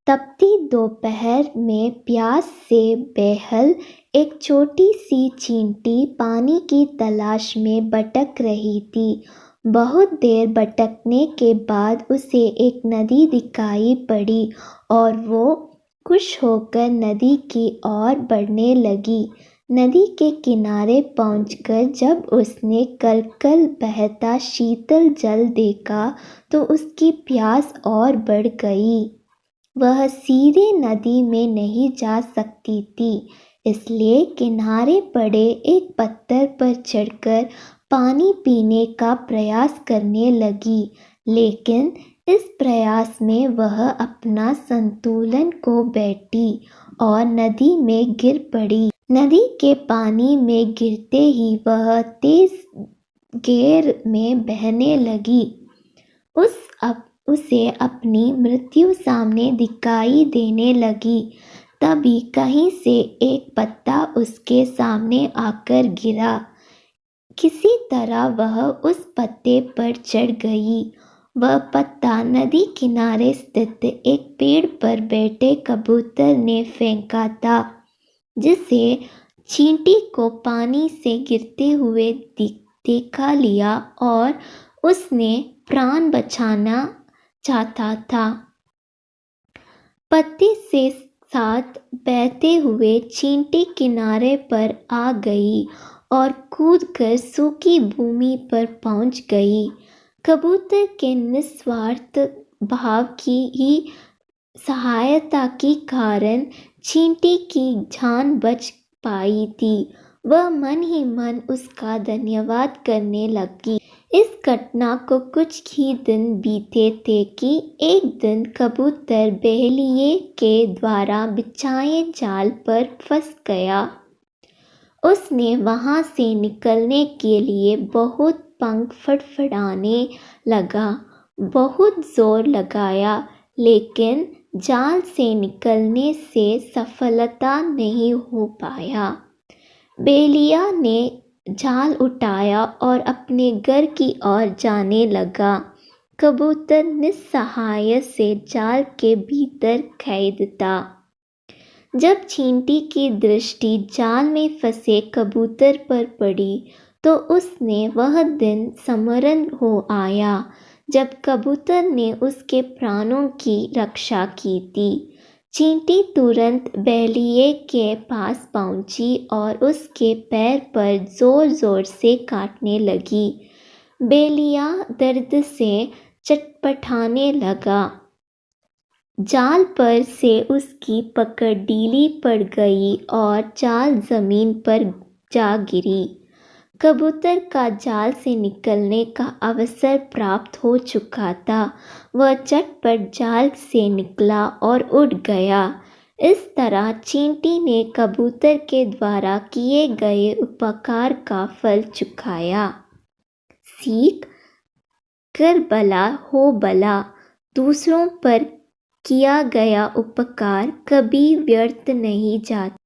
तपती दोपहर में प्यास से बेहाल एक छोटी सी चींटी पानी की तलाश में भटक रही थी। बहुत देर भटकने के बाद उसे एक नदी दिखाई पड़ी और वो खुश होकर नदी की ओर बढ़ने लगी। नदी के किनारे पहुंचकर जब उसने कल-कल बहता शीतल जल देखा तो उसकी प्यास और बढ़ गई। वह सीधे नदी में नहीं जा सकती थी, इसलिए किनारे पड़े एक पत्थर पर चढ़कर पानी पीने का प्रयास करने लगी। लेकिन इस प्रयास में वह अपना संतुलन खो बैठी और नदी में गिर पड़ी। नदी के पानी में गिरते ही वह तेज गेर में बहने लगी। उसे अपनी मृत्यु सामने दिखाई देने लगी। तभी कहीं से एक पत्ता उसके सामने आकर गिरा। किसी तरह वह उस पत्ते पर चढ़ गई। वह पत्ता नदी किनारे स्थित एक पेड़ पर बैठे कबूतर ने फेंका था, जिसे चींटी को पानी से गिरते हुए देखा लिया और उसने प्राण बचाना चाहता था। पत्ते से साथ बहते हुए चींटी किनारे पर आ गई और कूदकर सूखी भूमि पर पहुंच गई। कबूतर के निस्वार्थ भाव की ही सहायता के कारण चींटी की जान बच पाई थी। वह मन ही मन उसका धन्यवाद करने लगी। इस घटना को कुछ ही दिन बीते थे कि एक दिन कबूतर बहेलिये के द्वारा बिछाए जाल पर फंस गया। उसने वहां से निकलने के लिए बहुत पंख फड़फड़ाने लगा, बहुत जोर लगाया, लेकिन जाल से निकलने से सफलता नहीं हो पाया। बहेलिया ने जाल उठाया और अपने घर की ओर जाने लगा। कबूतर निस्सहाय से जाल के भीतर कैद था। जब चींटी की दृष्टि जाल में फंसे कबूतर पर पड़ी तो उसने वह दिन स्मरण हो आया जब कबूतर ने उसके प्राणों की रक्षा की थी। चींटी तुरंत बहेलिये के पास पहुंची और उसके पैर पर जोर जोर से काटने लगी। बहेलिया दर्द से चटपटाने लगा। जाल पर से उसकी पकड़ ढीली पड़ गई और जाल जमीन पर जा गिरी। कबूतर का जाल से निकलने का अवसर प्राप्त हो चुका था। वह झटपट जाल से निकला और उड़ गया। इस तरह चींटी ने कबूतर के द्वारा किए गए उपकार का फल चुकाया। सीख: कर भला हो भला। दूसरों पर किया गया उपकार कभी व्यर्थ नहीं जाता।